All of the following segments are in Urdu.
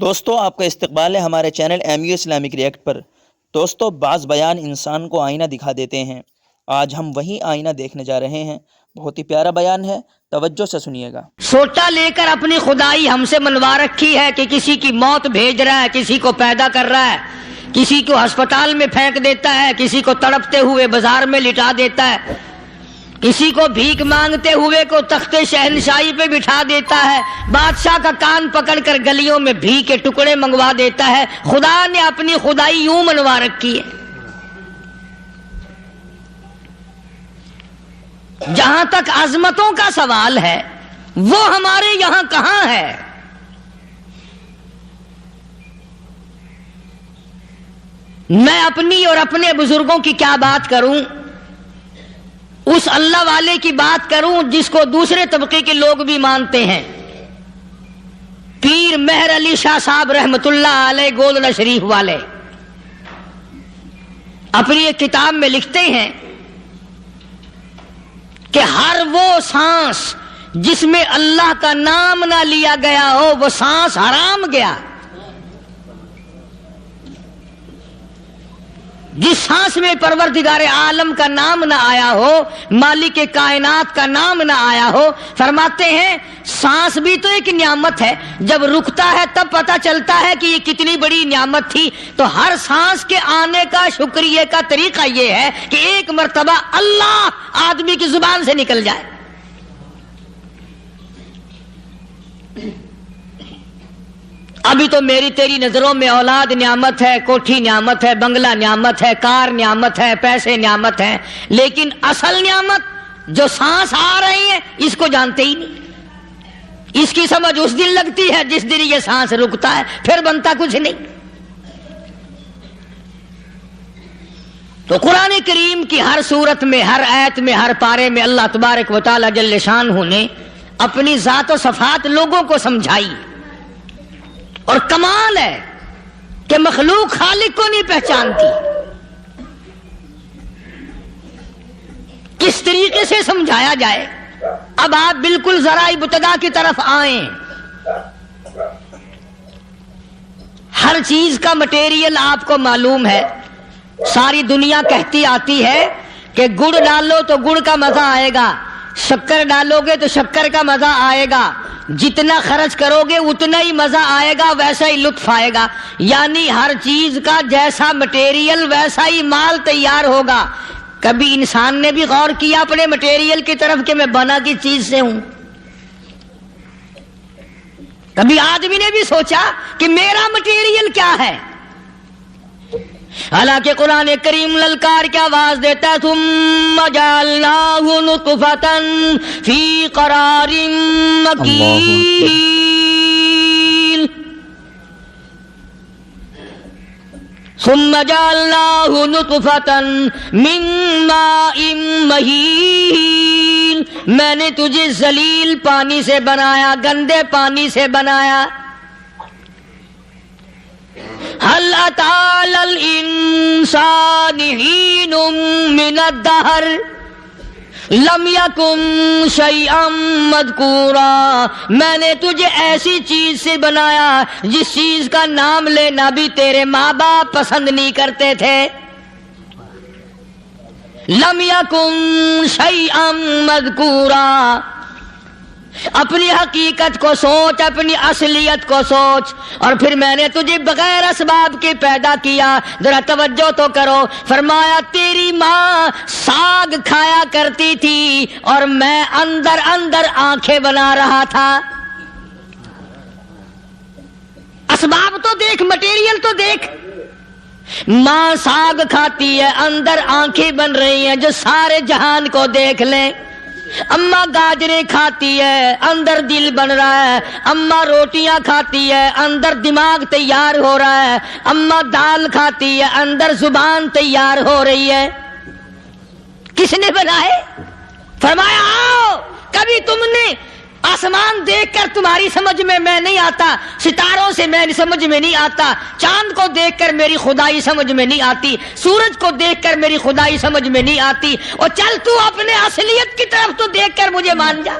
دوستو آپ کا استقبال ہے ہمارے چینل MU اسلامک ریئیکٹ پر۔ دوستو بعض بیان انسان کو آئینہ دکھا دیتے ہیں، آج ہم وہی آئینہ دیکھنے جا رہے ہیں۔ بہت ہی پیارا بیان ہے، توجہ سے سنیے گا۔ سوٹا لے کر اپنی خدائی ہم سے منوا رکھی ہے کہ کسی کی موت بھیج رہا ہے، کسی کو پیدا کر رہا ہے، کسی کو ہسپتال میں پھینک دیتا ہے، کسی کو تڑپتے ہوئے بازار میں لٹا دیتا ہے، کسی کو بھیک مانگتے ہوئے کو تختے شہنشاہی پہ بٹھا دیتا ہے، بادشاہ کا کان پکڑ کر گلیوں میں بھیک کے ٹکڑے منگوا دیتا ہے۔ خدا نے اپنی خدائی یوں منوا رکھی ہے۔ جہاں تک عظمتوں کا سوال ہے وہ ہمارے یہاں کہاں ہے؟ میں اپنی اور اپنے بزرگوں کی کیا بات کروں، اس اللہ والے کی بات کروں جس کو دوسرے طبقے کے لوگ بھی مانتے ہیں۔ پیر مہر علی شاہ صاحب رحمت اللہ علیہ گولڈا شریف والے اپنی ایک کتاب میں لکھتے ہیں کہ ہر وہ سانس جس میں اللہ کا نام نہ لیا گیا ہو وہ سانس حرام گیا۔ جس سانس میں پروردگار عالم کا نام نہ آیا ہو، مالک کائنات کا نام نہ آیا ہو، فرماتے ہیں سانس بھی تو ایک نعمت ہے، جب رکتا ہے تب پتہ چلتا ہے کہ یہ کتنی بڑی نعمت تھی۔ تو ہر سانس کے آنے کا شکریہ کا طریقہ یہ ہے کہ ایک مرتبہ اللہ آدمی کی زبان سے نکل جائے۔ ابھی تو میری تیری نظروں میں اولاد نعمت ہے، کوٹھی نعمت ہے، بنگلہ نعمت ہے، کار نعمت ہے، پیسے نعمت ہیں، لیکن اصل نعمت جو سانس آ رہی ہے اس کو جانتے ہی نہیں۔ اس کی سمجھ اس دن لگتی ہے جس دن یہ سانس رکتا ہے، پھر بنتا کچھ نہیں۔ تو قرآن کریم کی ہر صورت میں، ہر آیت میں، ہر پارے میں اللہ تبارک و تعالی جل شانہ نے اپنی ذات و صفات لوگوں کو سمجھائی۔ اور کمال ہے کہ مخلوق خالق کو نہیں پہچانتی۔ کس طریقے سے سمجھایا جائے؟ اب آپ بالکل ذرا ابتدا کی طرف آئیں۔ ہر چیز کا مٹیریل آپ کو معلوم ہے۔ ساری دنیا کہتی آتی ہے کہ گڑ ڈالو تو گڑ کا مزہ آئے گا، شکر ڈالو گے تو شکر کا مزہ آئے گا، جتنا خرچ کرو گے اتنا ہی مزہ آئے گا، ویسا ہی لطف آئے گا۔ یعنی ہر چیز کا جیسا مٹیریل ویسا ہی مال تیار ہوگا۔ کبھی انسان نے بھی غور کیا اپنے مٹیریل کی طرف کہ میں بنا کس چیز سے ہوں؟ کبھی آدمی نے بھی سوچا کہ میرا مٹیریل کیا ہے؟ حالانکہ قرآن کریم للکار کی آواز دیتا ہے ثم جعلناہ نطفۃ فی قرار مکین، ثم جعلناہ نطفۃ من ماء مہین، میں نے تجھے ذلیل پانی سے بنایا، گندے پانی سے بنایا۔ هل أتى الإنسان حين من الدهر لم يكن شيئا مذكورا، میں نے تجھے ایسی چیز سے بنایا جس چیز کا نام لینا بھی تیرے ماں باپ پسند نہیں کرتے تھے۔ لم يكن شيئا مذكورا، اپنی حقیقت کو سوچ، اپنی اصلیت کو سوچ۔ اور پھر میں نے تجھے بغیر اسباب کے پیدا کیا۔ ذرا توجہ تو کرو، فرمایا تیری ماں ساگ کھایا کرتی تھی اور میں اندر اندر آنکھیں بنا رہا تھا۔ اسباب تو دیکھ، مٹیریل تو دیکھ۔ ماں ساگ کھاتی ہے، اندر آنکھیں بن رہی ہیں جو سارے جہان کو دیکھ لیں۔ اماں گاجریں کھاتی ہے، اندر دل بن رہا ہے۔ اماں روٹیاں کھاتی ہے، اندر دماغ تیار ہو رہا ہے۔ اماں دال کھاتی ہے، اندر زبان تیار ہو رہی ہے۔ کس نے بنائے؟ فرمایا آؤ، کبھی تم نے آسمان دیکھ کر تمہاری سمجھ میں نہیں آتا، ستاروں سے میں سمجھ میں نہیں آتا، چاند کو دیکھ کر میری خدائی سمجھ میں نہیں آتی، سورج کو دیکھ کر میری خدائی سمجھ میں نہیں آتی، اور چل تو اپنے اصلیت کی طرف تو دیکھ کر مجھے مان جا۔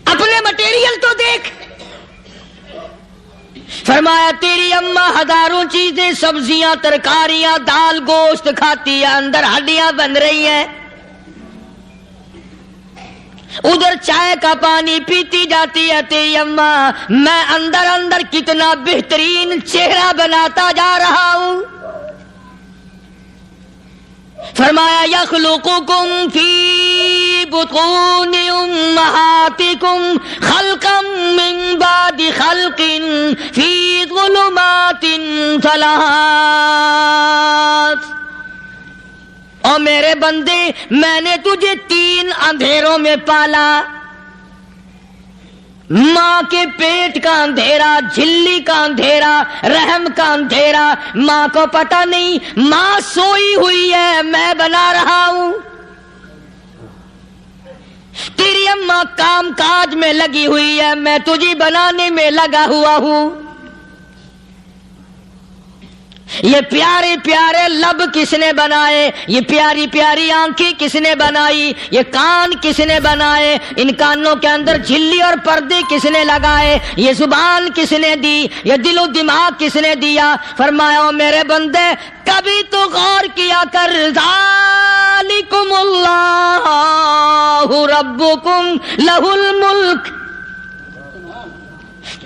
اپنے پہلے مٹیریل تو دیکھ. فرمایا تیری اماں ہزاروں چیزیں، سبزیاں، ترکاریاں، دال، گوشت کھاتی ہے، اندر ہڈیاں بن رہی ہیں. ادھر چائے کا پانی پیتی جاتی ہے تیری اماں، میں اندر اندر کتنا بہترین چہرہ بناتا جا رہا ہوں. فرمایا یخلقکم فی بطون امہاتکم خلقا من بعد خلق فی ظلمات ثلاث. اور میرے بندے، میں نے تجھے 3 اندھیروں میں پالا. ماں کے پیٹ کا اندھیرا، جھلی کا اندھیرا، رحم کا اندھیرا. ماں کو پتہ نہیں، ماں سوئی ہوئی ہے، میں بنا رہا ہوں. تیری اماں کام کاج میں لگی ہوئی ہے، میں تجھے بنانے میں لگا ہوا ہوں. یہ پیارے پیارے لب کس نے بنائے؟ یہ پیاری پیاری آنکھیں کس نے بنائی؟ یہ کان کس نے بنائے؟ ان کانوں کے اندر جھلی اور پردے کس نے لگائے؟ یہ زبان کس نے دی؟ یہ دل و دماغ کس نے دیا؟ فرمایا میرے بندے، کبھی تو غور کیا کر. ذالکم اللہ ربکم لہ الملک.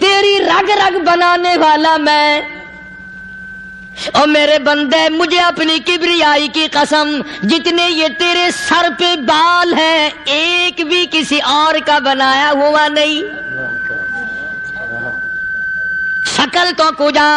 تیری رگ رگ بنانے والا میں. اور میرے بندے، مجھے اپنی کبریائی کی قسم، جتنے یہ تیرے سر پہ بال ہیں، ایک بھی کسی اور کا بنایا ہوا نہیں. شکل تو کجا،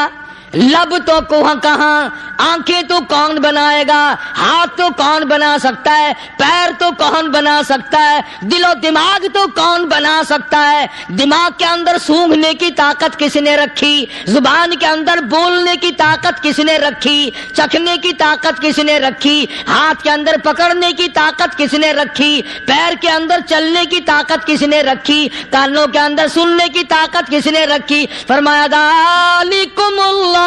لب تو کہاں، آنکھیں تو کون بنائے گا، ہاتھ تو کون بنا سکتا ہے، پیر تو کون بنا سکتا ہے، دل و دماغ تو کون بنا سکتا ہے. دماغ کے اندر سونگھنے کی طاقت کس نے رکھی؟ زبان کے اندر بولنے کی طاقت کس نے رکھی؟ چکھنے کی طاقت کس نے رکھی؟ ہاتھ کے اندر پکڑنے کی طاقت کس نے رکھی؟ پیر کے اندر چلنے کی طاقت کس نے رکھی؟ کانوں کے اندر سننے کی طاقت کس نے رکھی؟ فرمایا ذالکم اللہ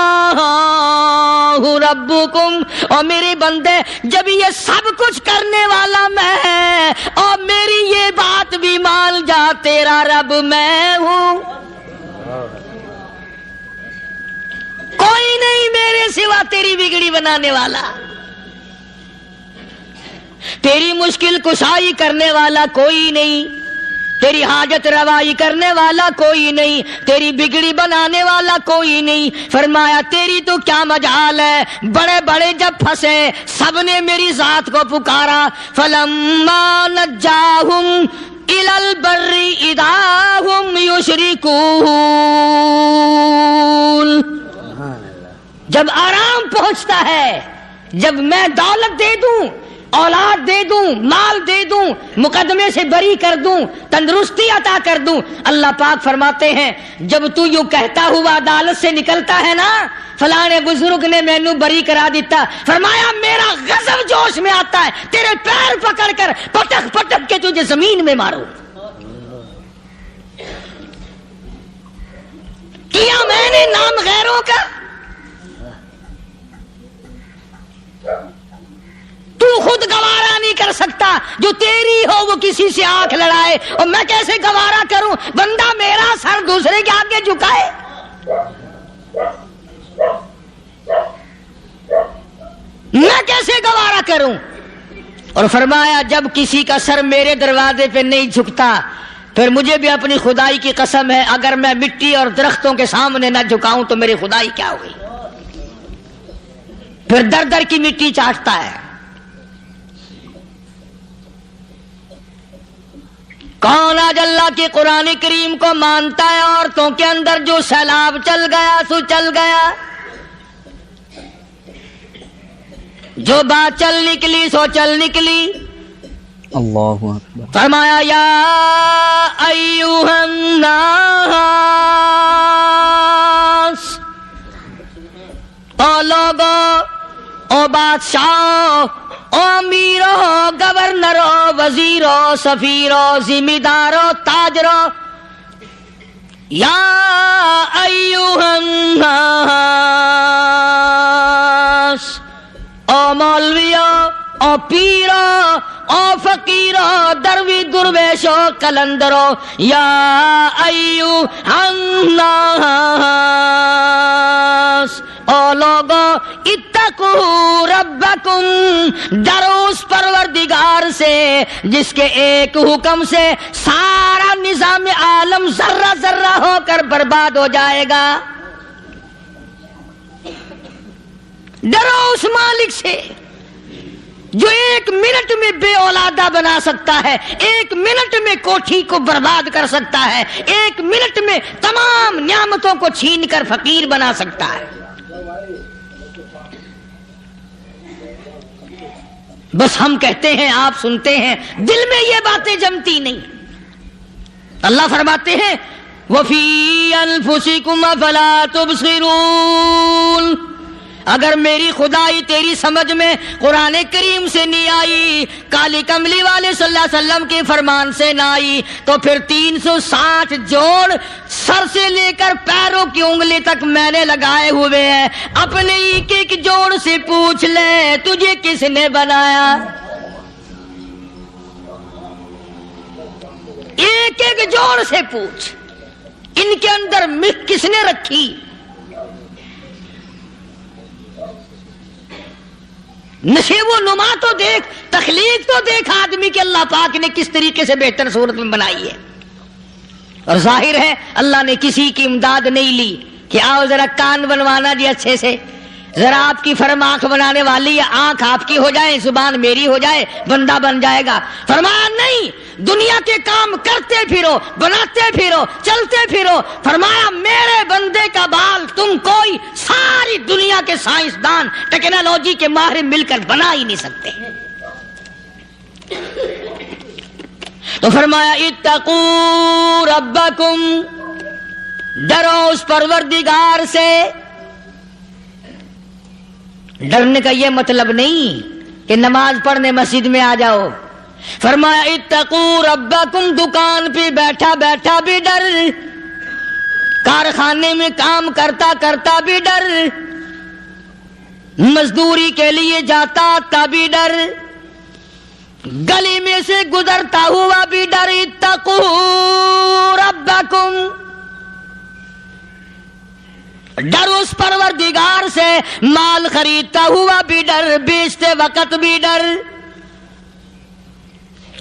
ربکم. اور میرے بندے، جب یہ سب کچھ کرنے والا میں، اور میری یہ بات بھی مان جا، تیرا رب میں ہوں. کوئی نہیں میرے سوا تیری بگڑی بنانے والا، تیری مشکل کشائی کرنے والا کوئی نہیں، تیری حاجت روائی کرنے والا کوئی نہیں، تیری بگڑی بنانے والا کوئی نہیں. فرمایا تیری تو کیا مجال ہے، بڑے بڑے جب پھنسے سب نے میری ذات کو پکارا. فلما نجاہم الی البر اذا ہم یشرکون. جب آرام پہنچتا ہے، جب میں دولت دے دوں، اولاد دے دوں، مال دے دوں، مقدمے سے بری کر دوں، تندرستی عطا کر دوں، اللہ پاک فرماتے ہیں جب تو یوں کہتا ہوا عدالت سے نکلتا ہے نا، فلانے بزرگ نے مینوں بری کرا دیتا، فرمایا میرا غضب جوش میں آتا ہے، تیرے پیر پکڑ کر پٹک پٹک کے تجھے زمین میں ماروں. کیا میں نے نام غیروں کا؟ تو خود گوارا نہیں کر سکتا، جو تیری ہو وہ کسی سے آنکھ لڑائے، اور میں کیسے گوارا کروں بندہ میرا سر دوسرے کے آگے جھکائے؟ میں کیسے گوارا کروں؟ اور فرمایا جب کسی کا سر میرے دروازے پہ نہیں جھکتا، پھر مجھے بھی اپنی خدائی کی قسم ہے، اگر میں مٹی اور درختوں کے سامنے نہ جھکاؤں تو میری خدائی کیا ہوئی؟ پھر در در کی مٹی چاٹتا ہے. کون آج اللہ کے قرآن کریم کو مانتا ہے؟ عورتوں کے اندر جو سیلاب چل گیا سو چل گیا، جو بات چل نکلی سو چل نکلی. اللہ اکبر. فرمایا یا ایھا الناس، او لوگو، او بادشاہ، او امیرو، گورنرو، وزیرو، سفیرو، ذمہ دارو، تاجرو، یا ایھا الناس، او مولویو، او پیرو، او فقیرو دروی درویشو کلندرو یا ایو الناس او لوگو اتقو ربکم ڈرو اس پروردگار سے جس کے ایک حکم سے سارا نظام عالم ذرہ ذرہ ہو کر برباد ہو جائے گا. ڈرو اس مالک سے جو ایک منٹ میں بے اولادہ بنا سکتا ہے، ایک منٹ میں کوٹھی کو برباد کر سکتا ہے، ایک منٹ میں تمام نعمتوں کو چھین کر فقیر بنا سکتا ہے. بس ہم کہتے ہیں، آپ سنتے ہیں، دل میں یہ باتیں جمتی نہیں. اللہ فرماتے ہیں وَفِي أَنفُسِكُمْ أَفَلَا تُبْصِرُونَ. اگر میری خدائی تیری سمجھ میں قرآن کریم سے نہیں آئی، کالی کملی والے صلی اللہ علیہ وسلم کے فرمان سے نہ آئی، تو پھر 360 جوڑ سر سے لے کر پیروں کی انگلی تک میں نے لگائے ہوئے ہیں. اپنے ایک ایک جوڑ سے پوچھ لے تجھے کس نے بنایا. ایک ایک جوڑ سے پوچھ ان کے اندر مکھ کس نے رکھی. نشیب و نما تو دیکھ، تخلیق تو دیکھ آدمی کے اللہ پاک نے کس طریقے سے بہتر صورت میں بنائی ہے. اور ظاہر ہے اللہ نے کسی کی امداد نہیں لی کہ آؤ ذرا کان بنوانا جی اچھے سے، ذرا آپ کی فرم آنکھ بنانے والی ہے، آنکھ آپ کی ہو جائے، زبان میری ہو جائے، بندہ بن جائے گا. فرمایا نہیں، دنیا کے کام کرتے پھرو، بناتے پھرو، چلتے پھرو. فرمایا میرے بندے کا بال تم کوئی ساری دنیا کے سائنسدان ٹیکنالوجی کے ماہر مل کر بنا ہی نہیں سکتے. تو فرمایا اتقوا ربکم، ڈرو اس پروردگار سے. ڈرنے کا یہ مطلب نہیں کہ نماز پڑھنے مسجد میں آ جاؤ. فرمایا اتقوا ربکم، دکان پہ بیٹھا بیٹھا بھی ڈر، کارخانے میں کام کرتا کرتا بھی ڈر، مزدوری کے لیے جاتا تبھی ڈر، گلی میں سے گزرتا ہوا بھی ڈر. اتقوا ربکم، ڈر اس پروردگار سے. مال خریدتا ہوا بھی ڈر، بیچتے وقت بھی ڈر،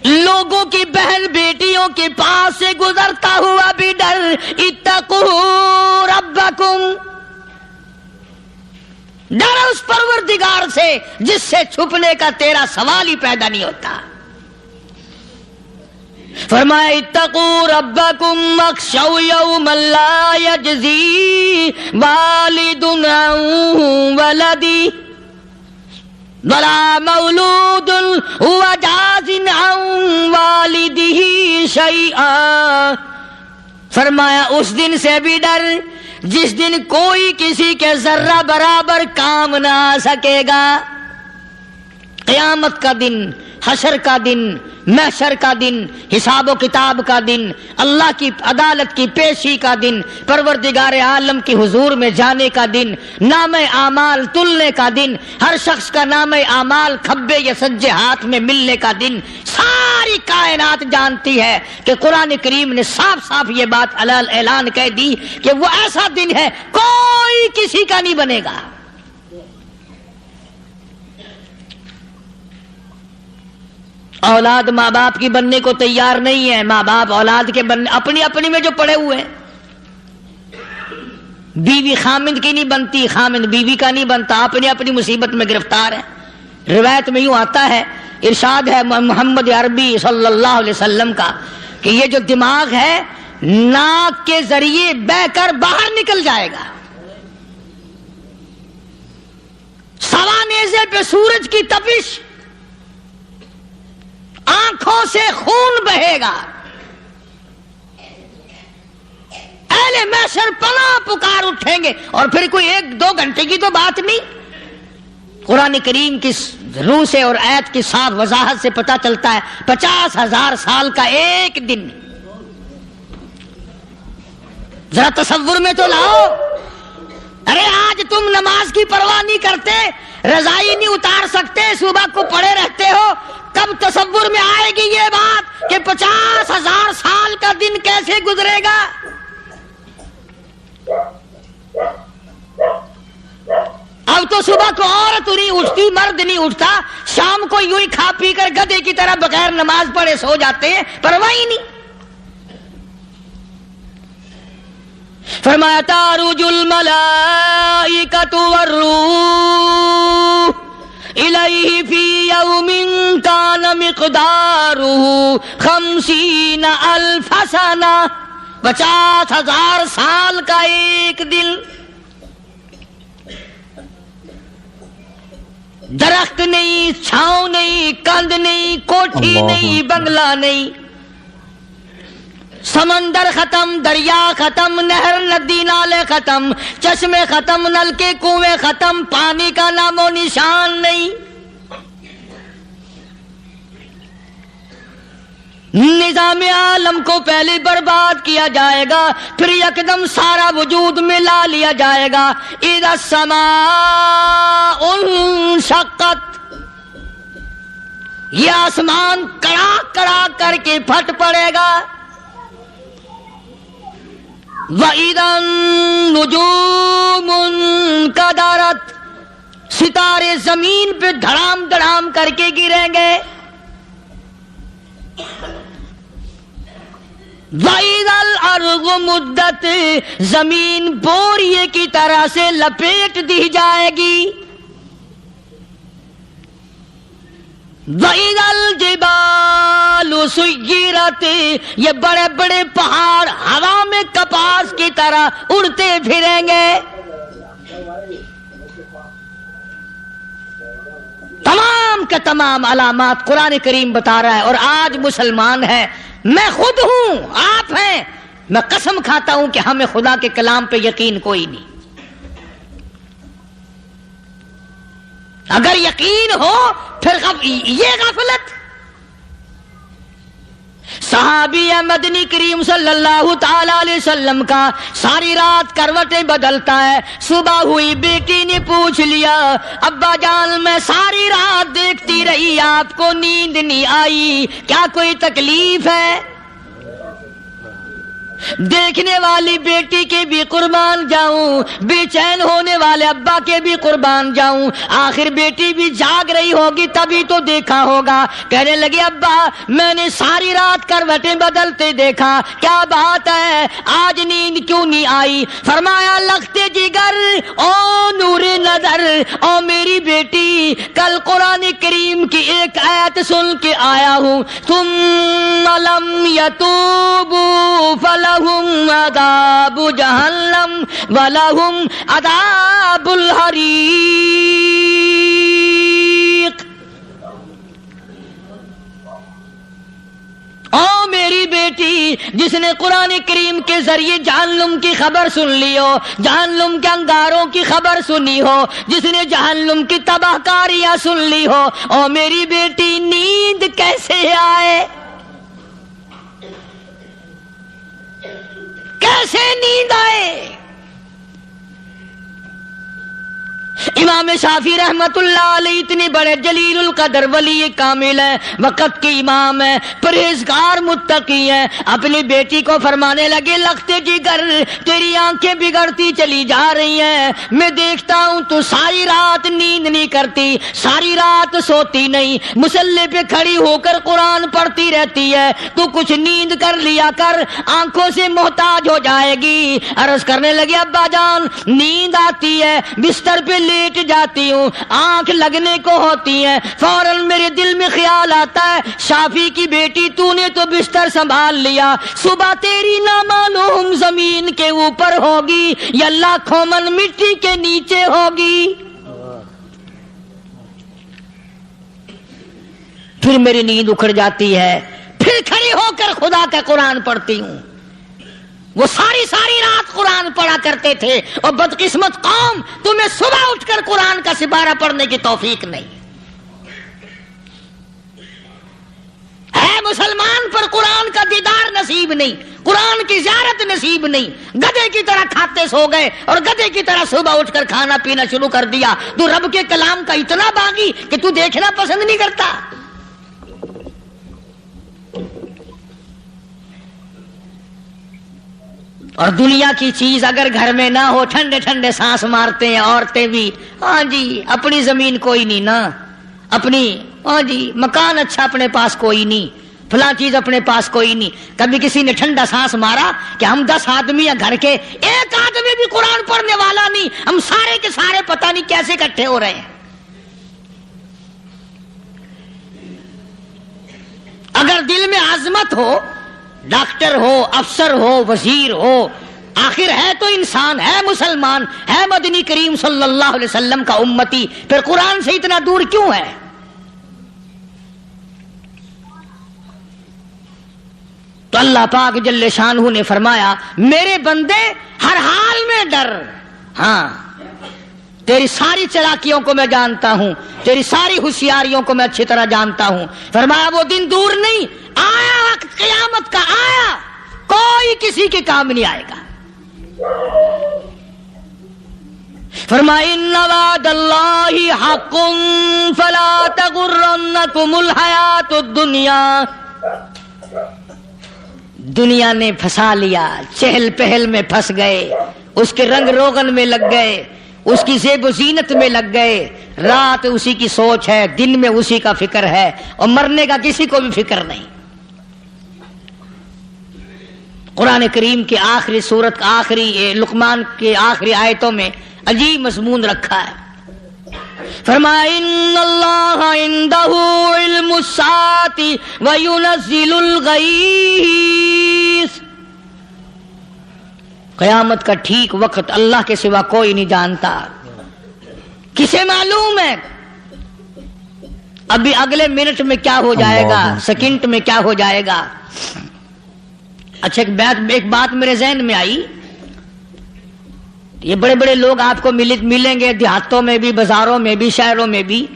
لوگوں کی بہن بیٹیوں کے پاس سے گزرتا ہوا بھی ڈر. اتقوا ربکم، ڈر اس پروردگار سے جس سے چھپنے کا تیرا سوال ہی پیدا نہیں ہوتا. فرمایا اتقوا ربکم واخشوا یوما لا یجزی والد عن ولدی ولا مولود هو جاز عن والدہ شیئا. فرمایا اس دن سے بھی ڈر جس دن کوئی کسی کے ذرہ برابر کام نہ آ سکے گا. قیامت کا دن، حشر کا دن، محشر کا دن، حساب و کتاب کا دن، اللہ کی عدالت کی پیشی کا دن، پروردگار عالم کی حضور میں جانے کا دن، نام اعمال تلنے کا دن، ہر شخص کا نام اعمال کھبے یا سجے ہاتھ میں ملنے کا دن. ساری کائنات جانتی ہے کہ قرآن کریم نے صاف صاف یہ بات اعلان کہہ دی کہ وہ ایسا دن ہے کوئی کسی کا نہیں بنے گا. اولاد ماں باپ کی بننے کو تیار نہیں ہے، ماں باپ اولاد کے بننے اپنی میں جو پڑے ہوئے ہیں. بیوی خامند کی نہیں بنتی، خامند بیوی کا نہیں بنتا، اپنی مصیبت میں گرفتار ہے. روایت میں یوں آتا ہے، ارشاد ہے محمد عربی صلی اللہ علیہ وسلم کا کہ یہ جو دماغ ہے ناک کے ذریعے بہ کر باہر نکل جائے گا. سوا نیزے پہ سورج کی تپش، آنکھوں سے خون بہے گا. اہل محشر پناہ پکار اٹھیں گے. اور پھر کوئی 1-2 گھنٹے کی تو بات نہیں، قرآن کریم کی روح سے اور آیت کی صاف وضاحت سے پتہ چلتا ہے 50,000 سال کا ایک دن. ذرا تصور میں تو لاؤ. ارے آج تم نماز کی پرواہ نہیں کرتے، رضائی نہیں اتار سکتے، صبح کو پڑے رہتے ہو، کب تصور میں آئے گی یہ بات کہ 50,000 سال کا دن کیسے گزرے گا؟ اب تو صبح کو عورت نہیں اٹھتی، مرد نہیں اٹھتا، شام کو یوں ہی کھا پی کر گدھے کی طرح بغیر نماز پڑھے سو جاتے ہیں، پرواہ ہی نہیں۔ فرمایا تعرج الملائکۃ والروح الیہ فی یوم کان مقدارہ 50,000 سنہ، 50,000 سال کا ایک دن۔ درخت نہیں، چھاؤں نہیں، کند نہیں، کوٹھی نہیں، بنگلہ نہیں، سمندر ختم، دریا ختم، نہر ندی نالے ختم، چشمے ختم، نلکے کنویں ختم، پانی کا نام و نشان نہیں۔ نظام عالم کو پہلے برباد کیا جائے گا، پھر یکدم سارا وجود ملا لیا جائے گا۔ اذا السماء انشقت، یہ آسمان کڑا کڑا کر کے پھٹ پڑے گا۔ وَإِذَا النُّجُومُ انْكَدَرَتْ، ستارے زمین پہ دھڑام دھڑام کر کے گریں گے۔ وَإِذَا الْأَرْضُ مُدَّتْ، زمین بوریے کی طرح سے لپیٹ دی جائے گی۔ وَإِذَا الْجِبَالُ سُيِّرَتْ، یہ بڑے بڑے پہاڑ ہوا میں کپاس کی طرح اڑتے پھریں گے۔ تمام کے تمام علامات قرآن کریم بتا رہا ہے، اور آج مسلمان ہے، میں خود ہوں، آپ ہیں، میں قسم کھاتا ہوں کہ ہمیں خدا کے کلام پہ یقین کوئی نہیں۔ اگر یقین ہو پھر یہ غفلت۔ صحابی مدنی کریم صلی اللہ تعالی علیہ وسلم کا ساری رات کروٹیں بدلتا ہے، صبح ہوئی بیٹی نے پوچھ لیا، ابا جان میں ساری رات دیکھتی رہی، آپ کو نیند نہیں آئی، کیا کوئی تکلیف ہے؟ دیکھنے والی بیٹی کے بھی قربان جاؤں، بے چین ہونے والے ابا کے بھی قربان جاؤں، آخر بیٹی بھی جاگ رہی ہوگی تبھی تو دیکھا ہوگا۔ کہنے لگے ابا میں نے ساری رات کروٹیں بدلتے دیکھا، کیا بات ہے، آج نیند کیوں نہیں آئی؟ فرمایا لختے جگر او نور نظر، او میری بیٹی کل قرآن کریم کی ایک آیت سن کے آیا ہوں، ثم لم یتوبوا فلہم عذاب جہنم ولہم عذاب الحریق۔ او میری بیٹی جس نے قرآن کریم کے ذریعے جہنم کی خبر سن لی ہو، جہنم کے انگاروں کی خبر سنی ہو، جس نے جہنم کی تباہ کاریاں سن لی ہو، او میری بیٹی نیند کیسے آئے؟ کیسے نیند آئے؟ امام شافعی رحمت اللہ علیہ اتنے بڑے جلیل القدر ولی کامل ہیں، وقت کے امام ہیں، پرہیزگار متقی ہیں، اپنی بیٹی کو فرمانے لگے لختے جگر تیری آنکھیں بگڑتی چلی جا رہی ہیں، میں دیکھتا ہوں تو ساری رات نیند نہیں کرتی، ساری رات سوتی نہیں، مصلی پہ کھڑی ہو کر قرآن پڑھتی رہتی ہے، تو کچھ نیند کر لیا کر، آنکھوں سے محتاج ہو جائے گی۔ عرض کرنے لگے ابا جان نیند آتی ہے، بستر پہ لیٹ جاتی ہوں، آنکھ لگنے کو ہوتی ہے، فوراً میرے دل میں خیال آتا ہے شافی کی بیٹی تو نے تو بستر سنبھال لیا، صبح تیری نامعلوم زمین کے اوپر ہوگی یا لاکھوں من مٹی کے نیچے ہوگی۔ پھر میری نیند اکھڑ جاتی ہے، پھر کھڑی ہو کر خدا کا قرآن پڑھتی ہوں۔ وہ ساری رات قرآن پڑھا کرتے تھے، اور بدقسمت قوم تمہیں صبح اٹھ کر قرآن کا سپارہ پڑھنے کی توفیق نہیں ہے، مسلمان پر قرآن کا دیدار نصیب نہیں، قرآن کی زیارت نصیب نہیں، گدھے کی طرح کھاتے سو گئے اور گدھے کی طرح صبح اٹھ کر کھانا پینا شروع کر دیا. تو رب کے کلام کا اتنا باغی کہ تو دیکھنا پسند نہیں کرتا. اور دنیا کی چیز اگر گھر میں نہ ہو، ٹھنڈے ٹھنڈے سانس مارتے ہیں عورتیں بھی. ہاں جی اپنی زمین کوئی نہیں نا، اپنی ہاں جی مکان اچھا اپنے پاس کوئی نہیں، فلاں چیز اپنے پاس کوئی نہیں. کبھی کسی نے ٹھنڈا سانس مارا کہ ہم 10 آدمی ہیں گھر کے، ایک آدمی بھی قرآن پڑھنے والا نہیں، ہم سارے کے سارے پتہ نہیں کیسے اکٹھے ہو رہے ہیں. اگر دل میں عظمت ہو، ڈاکٹر ہو، افسر ہو، وزیر ہو، آخر ہے تو انسان، ہے مسلمان، ہے مدنی کریم صلی اللہ علیہ وسلم کا امتی، پھر قرآن سے اتنا دور کیوں ہے؟ تو اللہ پاک جل شانہ نے فرمایا میرے بندے ہر حال میں ڈر. ہاں تیری ساری چلاکیوں کو میں جانتا ہوں، تیری ساری ہوشیاریوں کو میں اچھی طرح جانتا ہوں. فرمایا وہ دن دور نہیں، آیا وقت قیامت کا، آیا، کوئی کسی کے کام نہیں آئے گا. فرمایا ان وعد اللہ حق فلا تغرنکم الحیات الدنیا. دنیا نے پھنسا لیا، چہل پہل میں پھنس گئے، اس کے رنگ روغن میں لگ گئے، اس کی زیب و زینت میں لگ گئے. رات اسی کی سوچ ہے، دن میں اسی کا فکر ہے، اور مرنے کا کسی کو بھی فکر نہیں. قرآن کریم کے آخری سورت کا آخری لقمان کے آخری آیتوں میں عجیب مضمون رکھا ہے. فرمایا ان اللہ عندہ علم الساعۃ وینزل الغیث. قیامت کا ٹھیک وقت اللہ کے سوا کوئی نہیں جانتا. کسے معلوم ہے ابھی اگلے منٹ میں کیا ہو جائے گا، سیکنڈ میں کیا ہو جائے گا. اچھا ایک بات میرے ذہن میں آئی. یہ بڑے بڑے لوگ آپ کو ملیں گے دیہاتوں میں بھی، بازاروں میں بھی، شہروں میں بھی.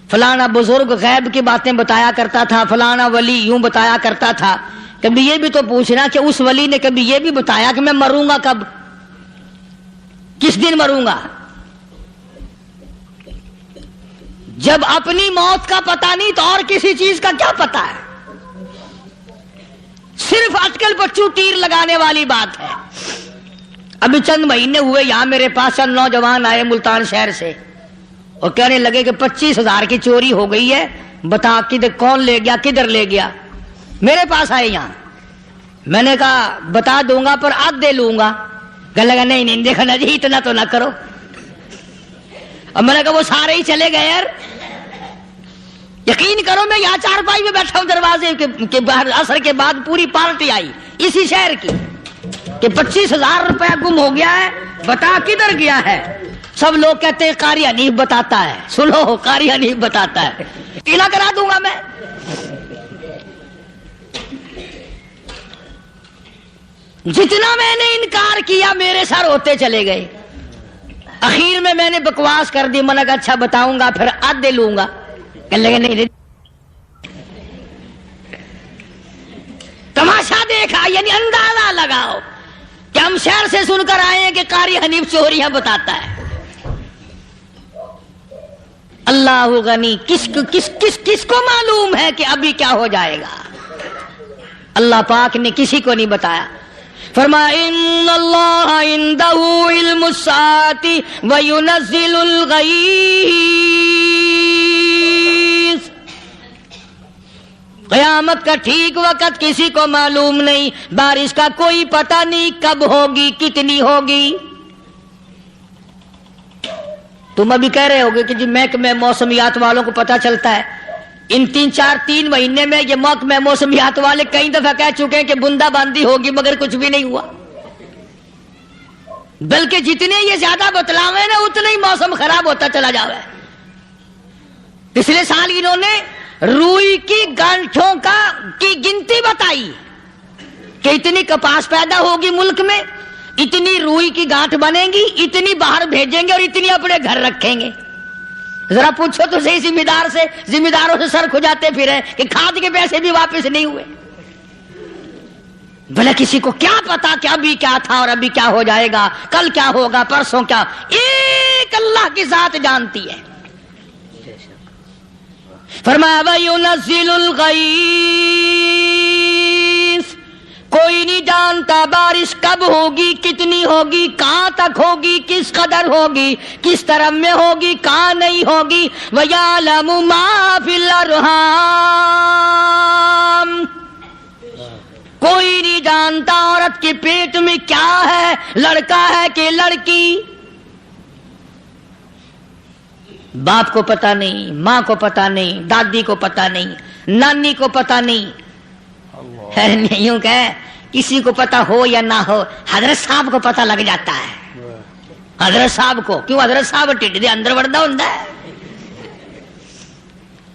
فلانا بزرگ غیب کی باتیں بتایا کرتا تھا، فلانا ولی یوں بتایا کرتا تھا. کبھی یہ بھی تو پوچھنا کہ اس ولی نے کبھی یہ بھی بتایا کہ میں مروں گا کب، کس دن مروں گا؟ جب اپنی موت کا پتہ نہیں تو اور کسی چیز کا کیا پتہ ہے؟ صرف اٹکل پچو تیر لگانے والی بات ہے. ابھی چند مہینے ہوئے یہاں میرے پاس چند نوجوان آئے ملتان شہر سے اور کہنے لگے کہ 25,000 کی چوری ہو گئی ہے، بتا کدھر کون لے گیا، کدھر لے گیا. میرے پاس آئے یہاں. میں نے کہا بتا دوں گا پر آدھے لوں گا. کہنے لگا نہیں دیکھا نا جی اتنا تو نہ کرو. اور میں نے کہا وہ سارے ہی چلے گئے یار. یقین کرو میں یہاں چارپائی میں بیٹھا ہوں دروازے کے باہر، عصر کے بعد پوری پارٹی آئی اسی شہر کی کہ 25,000 روپیہ گم ہو گیا ہے، بتا کدھر گیا ہے. سب لوگ کہتے ہیں قاری حنیف بتاتا ہے. سنو قاری حنیف بتاتا ہے، قلعہ کرا دوں گا میں. جتنا میں نے انکار کیا میرے سر ہوتے چلے گئے. اخیر میں نے بکواس کر دی. میں نے کہا اچھا بتاؤں گا پھر آدھے لوں گا. کہنے لگے نہیں. تماشا دیکھا یعنی اندازہ لگاؤ کہ ہم شہر سے سن کر آئے ہیں کہ قاری حنیف چوریاں بتاتا ہے. اللہ غنی، کس کو معلوم ہے کہ ابھی کیا ہو جائے گا؟ اللہ پاک نے کسی کو نہیں بتایا. فرمایا ان اللہ عندہ علم الساعۃ وینزل الغیث. قیامت کا ٹھیک وقت کسی کو معلوم نہیں، بارش کا کوئی پتہ نہیں کب ہوگی، کتنی ہوگی. تم ابھی کہہ رہے ہوگے کہ جی محکمہ موسمیات والوں کو پتہ چلتا ہے. ان 3 مہینے میں یہ محکمہ موسمیات والے کئی دفعہ کہہ چکے ہیں کہ بندہ باندی ہوگی مگر کچھ بھی نہیں ہوا. بلکہ جتنے یہ زیادہ بتلاوے نا اتنا ہی موسم خراب ہوتا چلا جاوے. پچھلے سال انہوں نے روئی کی گانٹھوں کی گنتی بتائی کہ اتنی کپاس پیدا ہوگی ملک میں، اتنی روئی کی گانٹھ بنے گی، اتنی باہر بھیجیں گے اور اتنی اپنے گھر رکھیں گے. ذرا پوچھو تو صحیح ذمہ داروں سے سر کھجاتے پھرے کہ کھاد کے پیسے بھی واپس نہیں ہوئے. بھلے کسی کو کیا پتا کہ ابھی کیا تھا اور ابھی کیا ہو جائے گا، کل کیا ہوگا، پرسوں کیا، ایک اللہ کی ذات جانتی ہے۔ فرمایا وَيُنَزِّلُ الْغَيْثَ، کوئی نہیں جانتا بارش کب ہوگی، کتنی ہوگی، کہاں تک ہوگی، کس قدر ہوگی، کس طرف میں ہوگی، کہاں نہیں ہوگی۔ وَيَعْلَمُ مَا فِي الْأَرْحَامِ، کوئی نہیں جانتا عورت کے پیٹ میں کیا ہے، لڑکا ہے کہ لڑکی۔ باپ کو پتہ نہیں، ماں کو پتہ نہیں، دادی کو پتہ نہیں، نانی کو پتہ نہیں، یوں کہ کسی کو پتہ ہو یا نہ ہو، حضرت صاحب کو پتہ لگ جاتا ہے۔ حضرت صاحب کو کیوں؟ حضرت صاحب ٹھڈ دے اندر وڑدا ہوندا ہے۔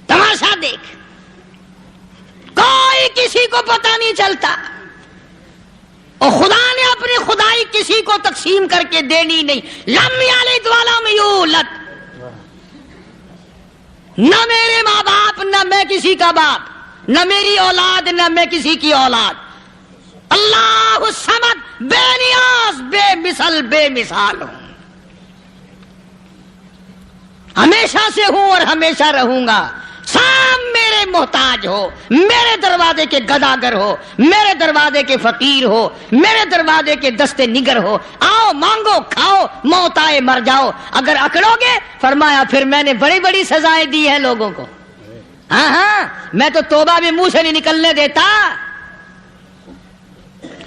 تماشا دیکھ، کوئی کسی کو پتہ نہیں چلتا، اور خدا نے اپنی خدائی کسی کو تقسیم کر کے دینی نہیں۔ لم یلد ولم یولد، نہ میرے ماں باپ، نہ میں کسی کا باپ، نہ میری اولاد، نہ میں کسی کی اولاد۔ اللہ الصمد، بے نیاز، بے مثل، بے مثال ہوں، ہمیشہ سے ہوں اور ہمیشہ رہوں گا۔ سب میرے محتاج ہو، میرے دروازے کے گداگر ہو، میرے دروازے کے فقیر ہو، میرے دروازے کے دستے نگر ہو، آؤ مانگو کھاؤ، موت آئے مر جاؤ۔ اگر اکڑو گے، فرمایا پھر میں نے بڑی بڑی سزائیں دی ہیں لوگوں کو۔ ہاں ہاں، میں تو توبہ بھی منہ سے نہیں نکلنے دیتا،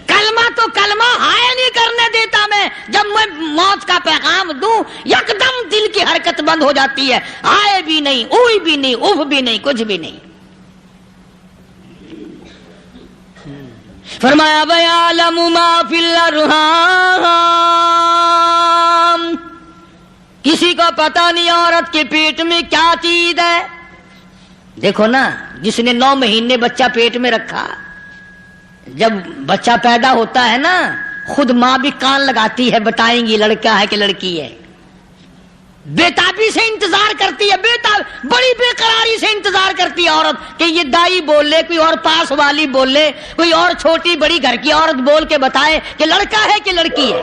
کلمہ تو کلمہ ہائے نہیں کرنے دیتا میں۔ جب میں موت کا پیغام دوں، یکدم دل کی حرکت بند ہو جاتی ہے، ہائے بھی نہیں، اوئی بھی نہیں، اف بھی نہیں، کچھ بھی نہیں۔ فرمایا وَيَعْلَمُ مَا فِي الْأَرْحَامِ، کسی کو پتہ نہیں عورت کے پیٹ میں کیا چیز ہے۔ دیکھو نا، جس نے 9 مہینے بچہ پیٹ میں رکھا، جب بچہ پیدا ہوتا ہے نا، خود ماں بھی کان لگاتی ہے، بتائیں گی لڑکا ہے کہ لڑکی ہے۔ بےتابی سے انتظار کرتی ہے، بڑی بے قراری سے انتظار کرتی ہے عورت کہ یہ دائی بول لے، کوئی اور پاس والی بول لے، کوئی اور چھوٹی بڑی گھر کی عورت بول کے بتائے کہ لڑکا ہے کہ لڑکی ہے۔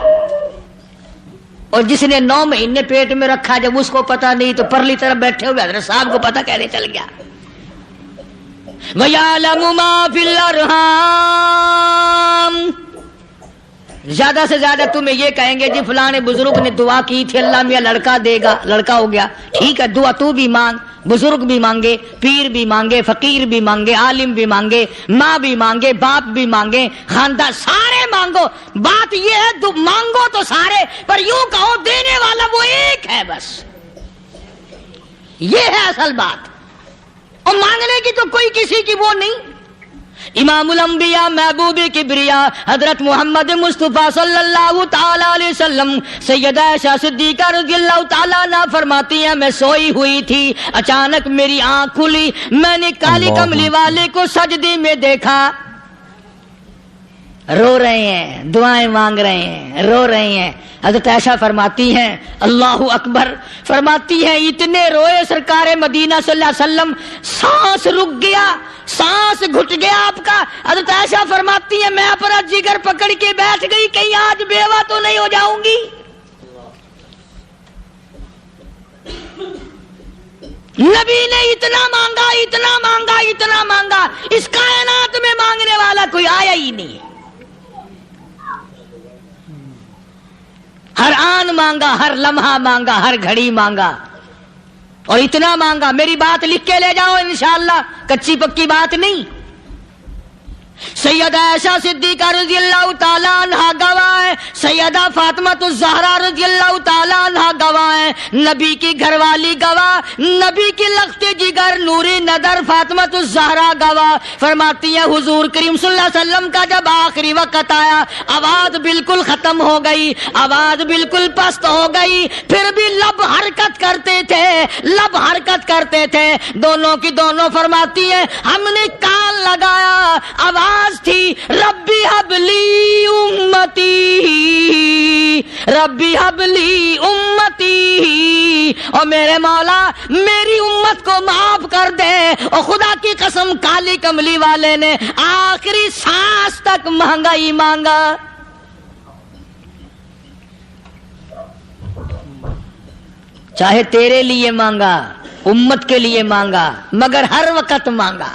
اور جس نے 9 مہینے پیٹ میں رکھا، جب اس کو پتا نہیں تو پرلی طرف بیٹھے ہوئے حضرت صاحب کو پتا کیسے چل گیا۔ وَيَعْلَمُ مَا فِي الْأَرْحَامِ، زیادہ سے زیادہ تمہیں یہ کہیں گے جی فلاں بزرگ نے دعا کی تھی، اللہ میاں لڑکا دے گا، لڑکا ہو گیا، ٹھیک ہے، دعا تو بھی مانگ، بزرگ بھی مانگے، پیر بھی مانگے، فقیر بھی مانگے، عالم بھی مانگے، ماں بھی مانگے، باپ بھی مانگے، خاندان سارے مانگو۔ بات یہ ہے مانگو تو سارے، پر یوں کہو دینے والا وہ ایک ہے بس، یہ ہے اصل بات، اور مانگنے کی تو کوئی کسی کی وہ نہیں۔ امام الانبیاء محبوب کبریا حضرت محمد مصطفیٰ صلی اللہ تعالی علیہ وسلم سیدہ عائشہ صدیقہ رضی اللہ تعالی عنہا فرماتی ہیں میں سوئی ہوئی تھی، اچانک میری آنکھ کھلی، میں نے کالی کملی والے کو سجدے میں دیکھا، رو رہے ہیں، دعائیں مانگ رہے ہیں، رو رہے ہیں۔ حضرت عائشہ فرماتی ہیں اللہ اکبر، فرماتی ہیں اتنے روئے سرکار مدینہ صلی اللہ علیہ وسلم، سانس رک گیا، سانس گھٹ گیا آپ کا۔ حضرت عائشہ فرماتی ہیں میں اپنا جگر پکڑ کے بیٹھ گئی، کہیں آج بیوہ تو نہیں ہو جاؤں گی۔ نبی نے اتنا مانگا، اتنا مانگا، اتنا مانگا، اس کائنات میں مانگنے والا کوئی آیا ہی نہیں ہے۔ ہر آن مانگا، ہر لمحہ مانگا، ہر گھڑی مانگا، اور اتنا مانگا۔ میری بات لکھ کے لے جاؤ انشاءاللہ، کچی پکی بات نہیں۔ سیدہ عائشہ صدیقہ رضی اللہ تعالیٰ عنہا گواہ ہے، سیدہ فاطمہ الزہرا رضی اللہ تعالیٰ عنہا گواہ ہے، نبی کی گھر والی گواہ، نبی کی لخت جگر نوری نظر فاطمہ الزہرا گواہ، فرماتی ہے حضور کریم صلی اللہ علیہ وسلم کا جب آخری وقت آیا، آواز بالکل ختم ہو گئی، آواز بالکل پست ہو گئی، پھر بھی لب حرکت کرتے تھے، لب حرکت کرتے تھے، دونوں کی دونوں فرماتی ہیں ہم نے کان لگایا، آواز تھی ربی حبلی امتی، ربی حبلی امتی، اور میرے مولا میری امت کو معاف کر دے. اور خدا کی قسم کالی کملی والے نے آخری سانس تک مہنگائی مانگا. چاہے تیرے لیے مانگا, امت کے لیے مانگا, مگر ہر وقت مانگا.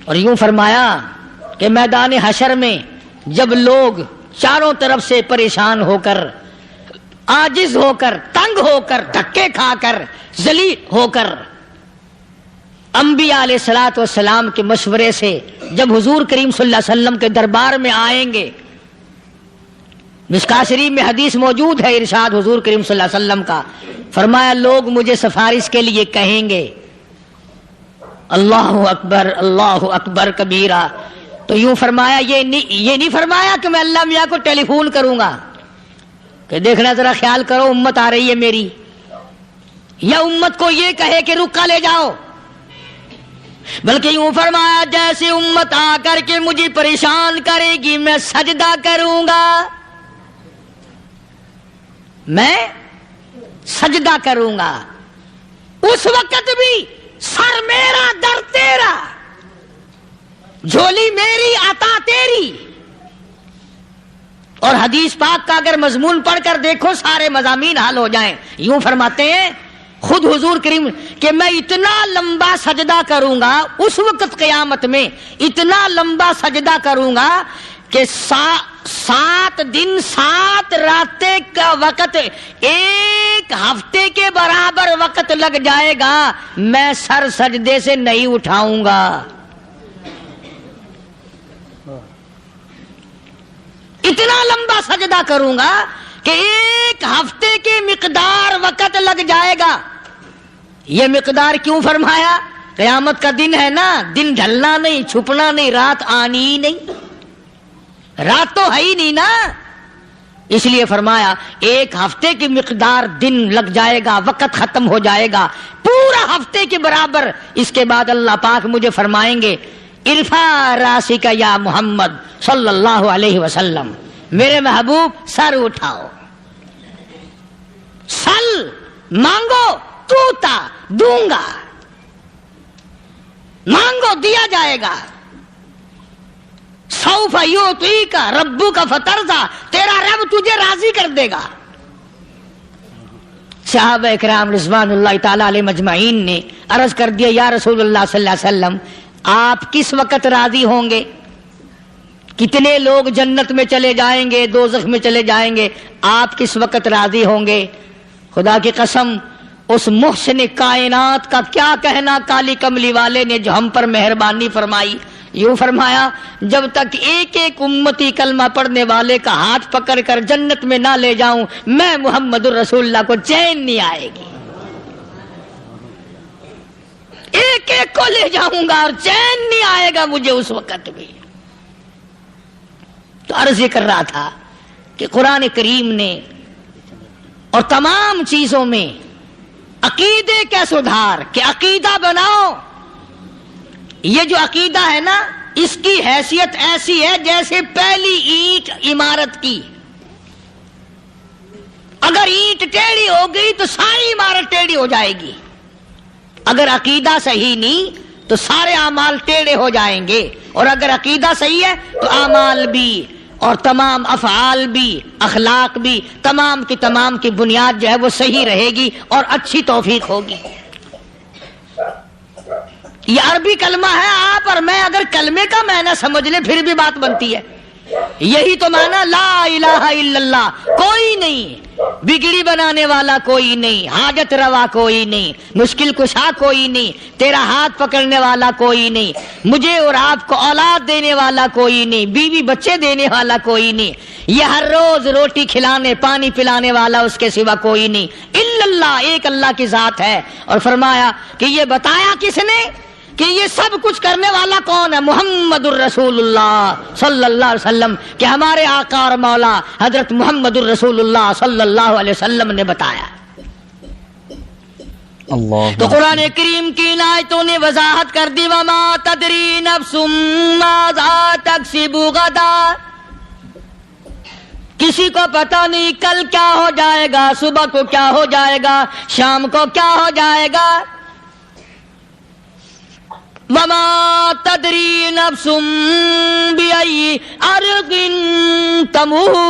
اور یوں فرمایا کہ میدان حشر میں جب لوگ چاروں طرف سے پریشان ہو کر, عاجز ہو کر, تنگ ہو کر, دھکے کھا کر, ذلیل ہو کر انبیاء علیہ الصلوۃ والسلام کے مشورے سے جب حضور کریم صلی اللہ علیہ وسلم کے دربار میں آئیں گے, مشکاۃ شریف میں حدیث موجود ہے, ارشاد حضور کریم صلی اللہ علیہ وسلم کا, فرمایا لوگ مجھے سفارش کے لیے کہیں گے اللہ اکبر کبیرہ. تو یوں فرمایا, یہ نہیں فرمایا کہ میں اللہ میاں کو ٹیلی فون کروں گا کہ دیکھنا ذرا خیال کرو امت آ رہی ہے میری, یا امت کو یہ کہے کہ رکا لے جاؤ, بلکہ یوں فرمایا جیسے امت آ کر کے مجھے پریشان کرے گی میں سجدہ کروں گا, میں سجدہ کروں گا. اس وقت بھی سر میرا در تیرا, جھولی میری عطا تیری. اور حدیث پاک کا اگر مضمون پڑھ کر دیکھو سارے مضامین حل ہو جائیں. یوں فرماتے ہیں خود حضور کریم کہ میں اتنا لمبا سجدہ کروں گا اس وقت قیامت میں, اتنا لمبا سجدہ کروں گا کہ 7 دن 7 راتیں کا وقت 1 ہفتے کے برابر وقت لگ جائے گا, میں سر سجدے سے نہیں اٹھاؤں گا. اتنا لمبا سجدہ کروں گا کہ 1 ہفتے کے مقدار وقت لگ جائے گا. یہ مقدار کیوں فرمایا؟ قیامت کا دن ہے نا, دن ڈھلنا نہیں, چھپنا نہیں, رات آنی ہی نہیں, رات تو ہے ہی نہیں نا, اس لیے فرمایا 1 ہفتے کی مقدار دن لگ جائے گا, وقت ختم ہو جائے گا پورا ہفتے کے برابر. اس کے بعد اللہ پاک مجھے فرمائیں گے ارفع راسک یا محمد صلی اللہ علیہ وسلم, میرے محبوب سر اٹھاؤ, سل مانگو توتا دوں گا, مانگو دیا جائے گا. سوف یعطیک ربک فترضی, تیرا رب تجھے راضی کر دے گا. صحابہ اکرام رضوان اللہ تعالی علیہ مجمعین نے عرض کر دیا یا رسول اللہ صلی اللہ علیہ وسلم آپ کس وقت راضی ہوں گے؟ کتنے لوگ جنت میں چلے جائیں گے, دوزخ میں چلے جائیں گے, آپ کس وقت راضی ہوں گے؟ خدا کی قسم اس محسن کائنات کا کیا کہنا کالی کملی والے نے جو ہم پر مہربانی فرمائی. یوں فرمایا جب تک ایک ایک امتی کلمہ پڑھنے والے کا ہاتھ پکڑ کر جنت میں نہ لے جاؤں میں محمد الرسول اللہ کو چین نہیں آئے گی. ایک ایک کو لے جاؤں گا اور چین نہیں آئے گا مجھے اس وقت بھی. تو عرض یہ کر رہا تھا کہ قرآن کریم نے اور تمام چیزوں میں عقیدے کا سدھار کہ عقیدہ بناؤ. یہ جو عقیدہ ہے نا اس کی حیثیت ایسی ہے جیسے پہلی اینٹ عمارت کی. اگر اینٹ ٹیڑھی ہو گئی تو ساری عمارت ٹیڑھی ہو جائے گی. اگر عقیدہ صحیح نہیں تو سارے اعمال ٹیڑھے ہو جائیں گے, اور اگر عقیدہ صحیح ہے تو اعمال بھی اور تمام افعال بھی اخلاق بھی تمام کی بنیاد جو ہے وہ صحیح رہے گی اور اچھی توفیق ہوگی. یہ عربی کلمہ ہے, آپ اور میں اگر کلمے کا معنی سمجھ لیں پھر بھی بات بنتی ہے. یہی تو معنی لا الہ الا اللہ, کوئی نہیں بگڑی بنانے والا, کوئی نہیں حاجت روا, کوئی نہیں مشکل کشا, کوئی نہیں تیرا ہاتھ پکڑنے والا, کوئی نہیں مجھے اور آپ کو اولاد دینے والا, کوئی نہیں بیوی بچے دینے والا, کوئی نہیں یہ ہر روز روٹی کھلانے پانی پلانے والا اس کے سوا کوئی نہیں الا اللہ, ایک اللہ کی ذات ہے. اور فرمایا کہ یہ بتایا کس نے کہ یہ سب کچھ کرنے والا کون ہے؟ محمد الرسول اللہ صلی اللہ علیہ وسلم, کہ ہمارے آقا اور مولا حضرت محمد الرسول اللہ صلی اللہ علیہ وسلم نے بتایا. تو قرآن کریم کی آیتوں نے وضاحت کر دی وما تدری نفس ماذا تکسب غدا, کسی کو پتا نہیں کل کیا ہو جائے گا، صبح کو کیا ہو جائے گا، شام کو کیا ہو جائے گا. وما تدری نفس بأي أرض تموت.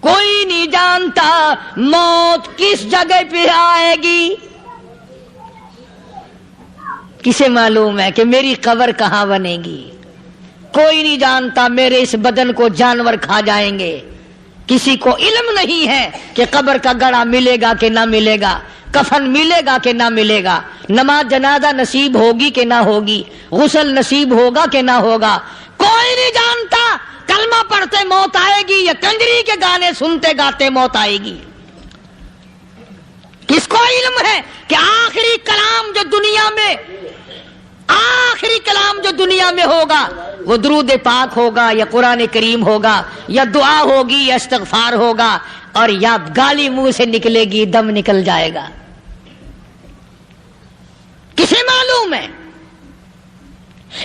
کوئی نہیں جانتا موت کس جگہ پہ آئے گی. کسے معلوم ہے کہ میری قبر کہاں بنے گی؟ کوئی نہیں جانتا میرے اس بدن کو جانور کھا جائیں گے. کسی کو علم نہیں ہے کہ قبر کا گڑھا ملے گا کہ نہ ملے گا، کفن ملے گا کہ نہ ملے گا، نماز جنازہ نصیب ہوگی کہ نہ ہوگی، غسل نصیب ہوگا کہ نہ ہوگا. کوئی نہیں جانتا کلمہ پڑھتے موت آئے گی یا کنجری کے گانے سنتے گاتے موت آئے گی. کس کو علم ہے کہ آخری کلام جو دنیا میں ہوگا وہ درود پاک ہوگا یا قرآن کریم ہوگا یا دعا ہوگی یا استغفار ہوگا، اور یا گالی منہ سے نکلے گی، دم نکل جائے گا. کسے معلوم ہے؟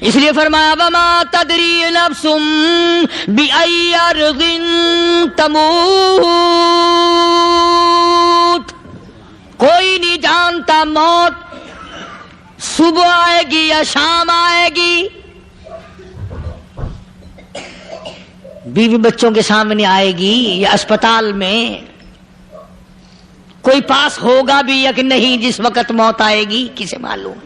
اس لیے فرمایا وما تدری نفس بأي أرض تموت. کوئی نہیں جانتا موت صبح آئے گی یا شام آئے گی. بیوی بچوں کے سامنے آئے گی یا اسپتال میں، کوئی پاس ہوگا بھی یا کہ نہیں جس وقت موت آئے گی کسے معلوم.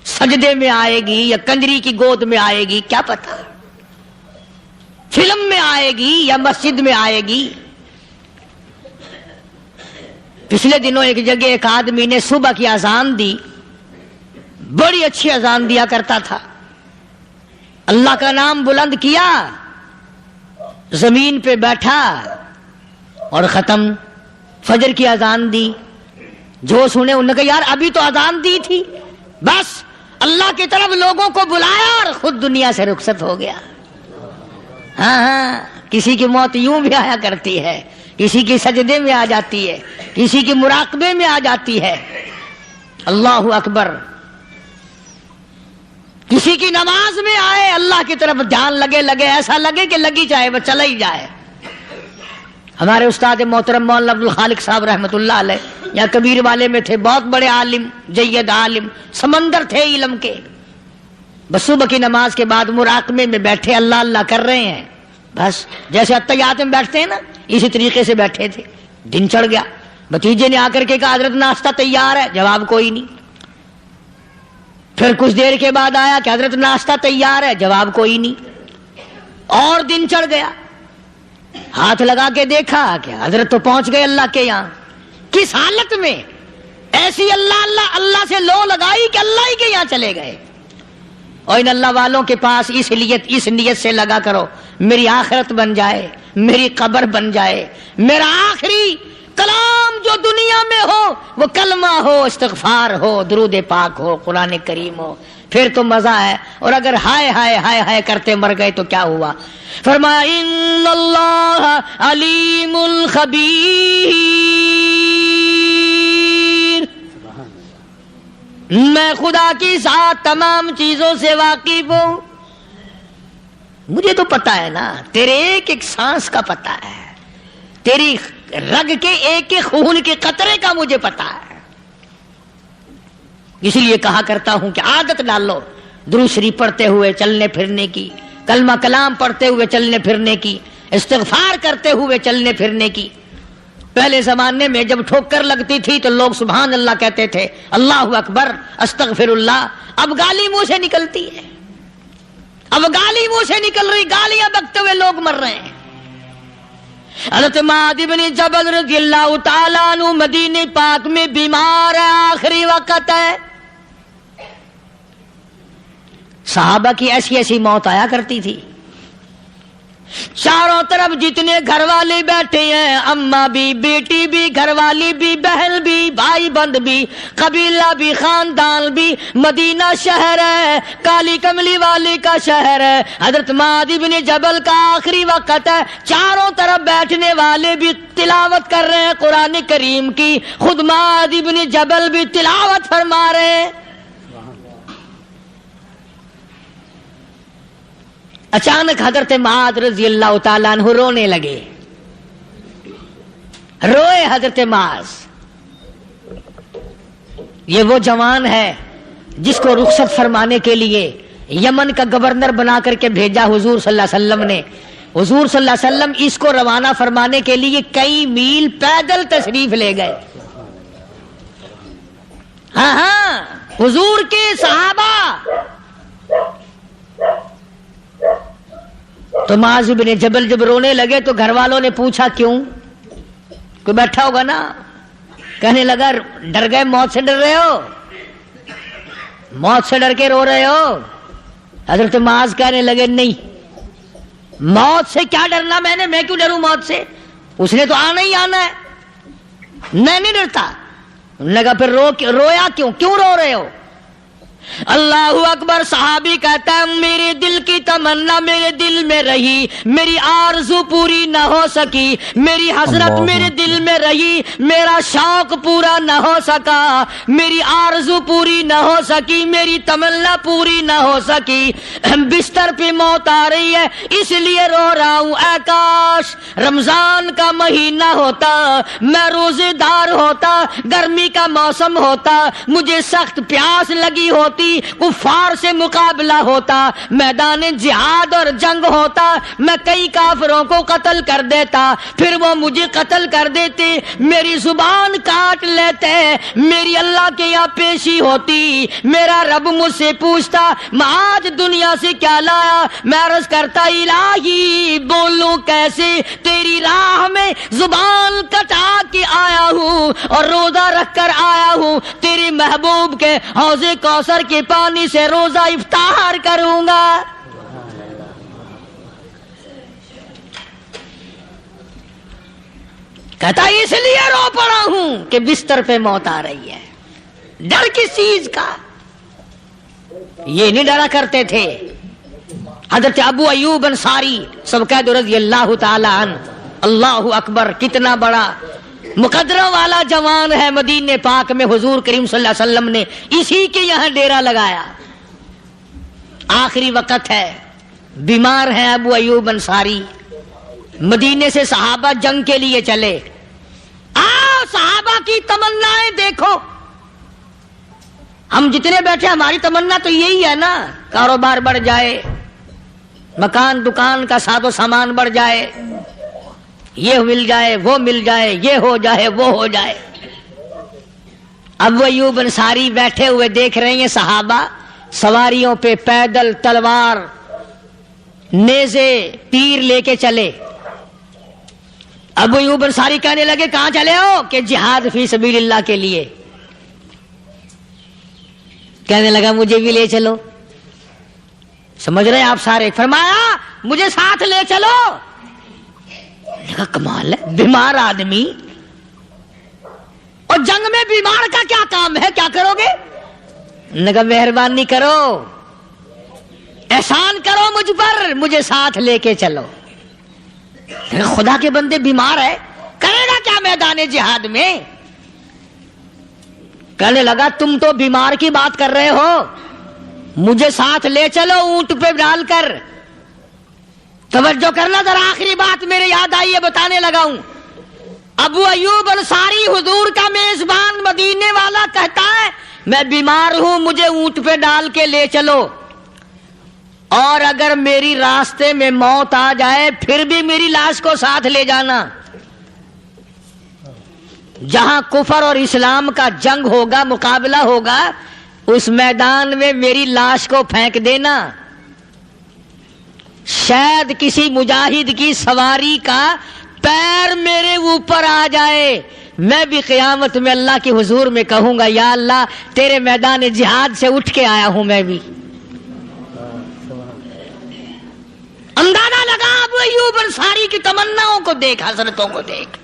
سجدے میں آئے گی یا کنجری کی گود میں آئے گی کیا پتا. فلم میں آئے گی یا مسجد میں آئے گی. پچھلے دنوں ایک جگہ ایک آدمی نے صبح کی اذان دی، بڑی اچھی اذان دیا کرتا تھا، اللہ کا نام بلند کیا، زمین پہ بیٹھا اور ختم. فجر کی اذان دی، جو سنے انہوں نے کہا یار ابھی تو اذان دی تھی. بس اللہ کی طرف لوگوں کو بلایا اور خود دنیا سے رخصت ہو گیا. ہاں کسی کی موت یوں بھی آیا کرتی ہے، کسی کی سجدے میں آ جاتی ہے، کسی کی مراقبے میں آ جاتی ہے. اللہ اکبر. کسی کی نماز میں آئے، اللہ کی طرف دھیان لگے ایسا لگے کہ لگی جائے وہ چلا ہی جائے. ہمارے استاد محترم مولانا عبد الخالق صاحب رحمۃ اللہ علیہ یا کبیر والے میں تھے، بہت بڑے عالم، جید عالم، سمندر تھے علم کے. بس صبح کی نماز کے بعد مراقبے میں بیٹھے اللہ اللہ کر رہے ہیں. بس جیسے اتحیات میں بیٹھتے ہیں نا اسی طریقے سے بیٹھے تھے. دن چڑھ گیا. بھتیجے نے آ کر کے کہا حضرت ناشتہ تیار ہے، جواب کوئی نہیں. پھر کچھ دیر کے بعد آیا کہ حضرت ناشتہ تیار ہے، جواب کوئی نہیں. اور دن چڑھ گیا. ہاتھ لگا کے دیکھا کہ حضرت تو پہنچ گئے اللہ کے یہاں. کس حالت میں؟ ایسی اللہ اللہ اللہ سے لو لگائی کہ اللہ ہی کے یہاں چلے گئے. اور ان اللہ والوں کے پاس اس نیت سے لگا کرو میری آخرت بن جائے، میری قبر بن جائے، میرا آخری کلام جو دنیا میں ہو وہ کلمہ ہو، استغفار ہو، درود پاک ہو، قرآن کریم ہو، پھر تو مزہ ہے. اور اگر ہائے ہائے ہائے ہائے کرتے مر گئے تو کیا ہوا؟ فرمایا ان اللہ علیم خبیر. میں خدا کی ذات تمام چیزوں سے واقف ہوں. مجھے تو پتا ہے نا، تیرے ایک ایک سانس کا پتا ہے، تیری رگ کے ایک ایک خون کے قطرے کا مجھے پتا ہے. اس لیے کہا کرتا ہوں کہ عادت ڈال لو درود شریف پڑھتے ہوئے چلنے پھرنے کی، کلمہ کلام پڑھتے ہوئے چلنے پھرنے کی، استغفار کرتے ہوئے چلنے پھرنے کی. پہلے زمانے میں جب ٹھوکر لگتی تھی تو لوگ سبحان اللہ کہتے تھے، اللہ اکبر، استغفر اللہ. اب گالی منہ سے نکلتی ہے، اب گالی منہ سے نکل رہی، گالیاں بکتے ہوئے لوگ مر رہے ہیں. حضرت معاذ بن جبل رضی اللہ تعالیٰ عنہ مدینے پاک میں بیمار ہے، آخری وقت ہے. صحابہ کی ایسی ایسی موت آیا کرتی تھی. چاروں طرف جتنے گھر والے بیٹھے ہیں، اماں بھی، بیٹی بھی، گھر والی بھی، بہن بھی، بھائی بند بھی، قبیلہ بھی، خاندان بھی. مدینہ شہر ہے، کالی کملی والے کا شہر ہے. حضرت معاذ بن جبل کا آخری وقت ہے. چاروں طرف بیٹھنے والے بھی تلاوت کر رہے ہیں قرآن کریم کی، خود معاذ بن جبل بھی تلاوت فرما رہے ہیں. اچانک حضرت معاذ رضی اللہ تعالیٰ عنہ رونے لگے. روئے حضرت معاذ. یہ وہ جوان ہے جس کو رخصت فرمانے کے لیے یمن کا گورنر بنا کر کے بھیجا حضور صلی اللہ علیہ وسلم نے. حضور صلی اللہ علیہ وسلم اس کو روانہ فرمانے کے لیے کئی میل پیدل تشریف لے گئے. ہاں حضور کے صحابہ. تو معاذ بن جبل جب رونے لگے تو گھر والوں نے پوچھا کیوں؟ کوئی بیٹھا ہوگا نا. کہنے لگا ڈر گئے؟ موت سے ڈر رہے ہو؟ موت سے ڈر کے رو رہے ہو؟ حضرت معاذ کہنے لگے نہیں، موت سے کیا ڈرنا، میں کیوں ڈروں موت سے؟ اس نے تو آنا ہی آنا ہے، میں نہیں ڈرتا. انہوں نے کہا پھر رویا کیوں رو رہے ہو؟ اللہ اکبر. صحابی کہتا ہے میرے دل کی تمنا میرے دل میں رہی، میری آرزو پوری نہ ہو سکی، میری حسرت میرے دل میں رہی، میرا شوق پورا نہ ہو سکا، میری آرزو پوری نہ ہو سکی، میری تمنا پوری نہ ہو سکی. بستر پہ موت آ رہی ہے اس لیے رو رہا ہوں. اے کاش رمضان کا مہینہ ہوتا، میں روزے دار ہوتا، گرمی کا موسم ہوتا، مجھے سخت پیاس لگی ہوتی، کفار سے مقابلہ ہوتا، میدان جہاد اور جنگ ہوتا، میں کئی کافروں کو قتل کر دیتا، پھر وہ مجھے قتل کر دیتے، میری زبان کاٹ لیتے، میری اللہ کے یہاں پیشی ہوتی، میرا رب مجھ سے پوچھتا میں آج دنیا سے کیا لایا. میں عرض کرتا الہی بولوں کیسے، تیری راہ میں زبان کٹا کے آیا ہوں اور روزہ رکھ کر آیا ہوں، تیرے محبوب کے حوض کوثر کے پانی سے روزہ افطار کروں گا. کہتا اس لیے رو پڑا ہوں کہ بستر پہ موت آ رہی ہے. ڈر کس چیز کا؟ یہ نہیں ڈرا کرتے تھے. حضرت ابو ایوب انصاری سب کہہ دو رضی اللہ تعالی عنہ. اللہ اکبر. کتنا بڑا مقدرہ والا جوان ہے. مدینہ پاک میں حضور کریم صلی اللہ علیہ وسلم نے اسی کے یہاں ڈیرا لگایا. آخری وقت ہے، بیمار ہے ابو ایوب انصاری. مدینے سے صحابہ جنگ کے لیے چلے. آؤ صحابہ کی تمنائیں دیکھو. ہم جتنے بیٹھے ہماری تمنا تو یہی ہے نا، کاروبار بڑھ جائے، مکان دکان کا ساز و سامان بڑھ جائے، یہ مل جائے وہ مل جائے، یہ ہو جائے وہ ہو جائے. ابو ایوب انصاری بیٹھے ہوئے دیکھ رہے ہیں صحابہ سواریوں پہ پیدل تلوار نیزے تیر لے کے چلے. ابو ایوب انصاری کہنے لگے کہاں چلے ہو؟ کہ جہاد فی سبیل اللہ کے لیے. کہنے لگا مجھے بھی لے چلو. سمجھ رہے آپ سارے؟ فرمایا مجھے ساتھ لے چلو. کمال ہے، بیمار آدمی اور جنگ میں بیمار کا کیا کام ہے، کیا کرو گے؟ نے کہا مہربانی کرو، احسان کرو مجھ پر، مجھے ساتھ لے کے چلو. خدا کے بندے بیمار ہے، کرے گا کیا میدان جہاد میں؟ کہنے لگا تم تو بیمار کی بات کر رہے ہو، مجھے ساتھ لے چلو اونٹ پہ ڈال کر. توجہ کرنا ذرا، آخری بات میرے یاد آئی ہے بتانے لگا ہوں. ابو ایوب انصاری حضور کا میزبان مدینے والا کہتا ہے میں بیمار ہوں، مجھے اونٹ پہ ڈال کے لے چلو، اور اگر میری راستے میں موت آ جائے پھر بھی میری لاش کو ساتھ لے جانا. جہاں کفر اور اسلام کا جنگ ہوگا، مقابلہ ہوگا، اس میدان میں میری لاش کو پھینک دینا. شاید کسی مجاہد کی سواری کا پیر میرے اوپر آ جائے، میں بھی قیامت میں اللہ کے حضور میں کہوں گا یا اللہ تیرے میدان جہاد سے اٹھ کے آیا ہوں. میں بھی اندازہ لگا ابو ایوب انصاری کی تمناؤں کو دیکھ، حسرتوں کو دیکھ.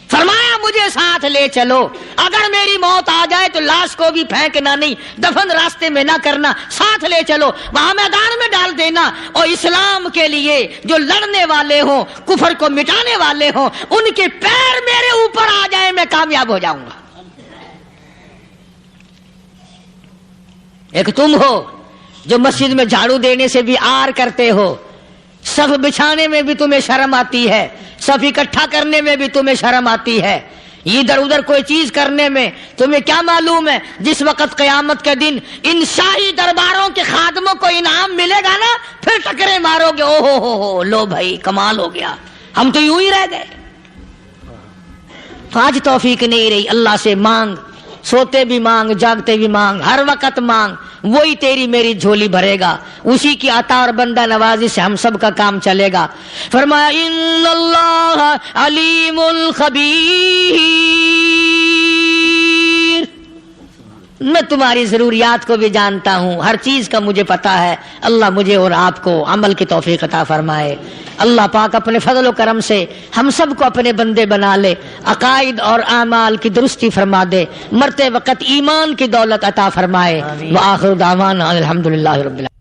فرمایا مجھے ساتھ لے چلو، اگر میری موت آ جائے تو لاش کو بھی پھینکنا نہیں، دفن راستے میں نہ کرنا، ساتھ لے چلو، وہاں میدان میں ڈال دینا، اور اسلام کے لیے جو لڑنے والے ہوں، کفر کو مٹانے والے ہوں، ان کے پیر میرے اوپر آ جائے میں کامیاب ہو جاؤں گا. ایک تم ہو جو مسجد میں جھاڑو دینے سے بھی آر کرتے ہو، صف بچھانے میں بھی تمہیں شرم آتی ہے، صف اکٹھا کرنے میں بھی تمہیں شرم آتی ہے، ادھر ادھر کوئی چیز کرنے میں تمہیں کیا معلوم ہے جس وقت قیامت کے دن ان شاہی درباروں کے خادموں کو انعام ملے گا نا، پھر ٹکرے مارو گے، او ہو لو بھائی کمال ہو گیا، ہم تو یوں ہی رہ گئے۔ آج توفیق نہیں رہی، اللہ سے مانگ، سوتے بھی مانگ، جاگتے بھی مانگ، ہر وقت مانگ، وہی تیری میری جھولی بھرے گا، اسی کی عطا اور بندہ نوازی سے ہم سب کا کام چلے گا۔ فرمایا ان اللہ علیم خبیر، میں تمہاری ضروریات کو بھی جانتا ہوں، ہر چیز کا مجھے پتا ہے۔ اللہ مجھے اور آپ کو عمل کی توفیق عطا فرمائے۔ اللہ پاک اپنے فضل و کرم سے ہم سب کو اپنے بندے بنا لے، عقائد اور اعمال کی درستی فرما دے، مرتے وقت ایمان کی دولت عطا فرمائے۔ وآخر دعوانا الحمدللہ رب العالمین۔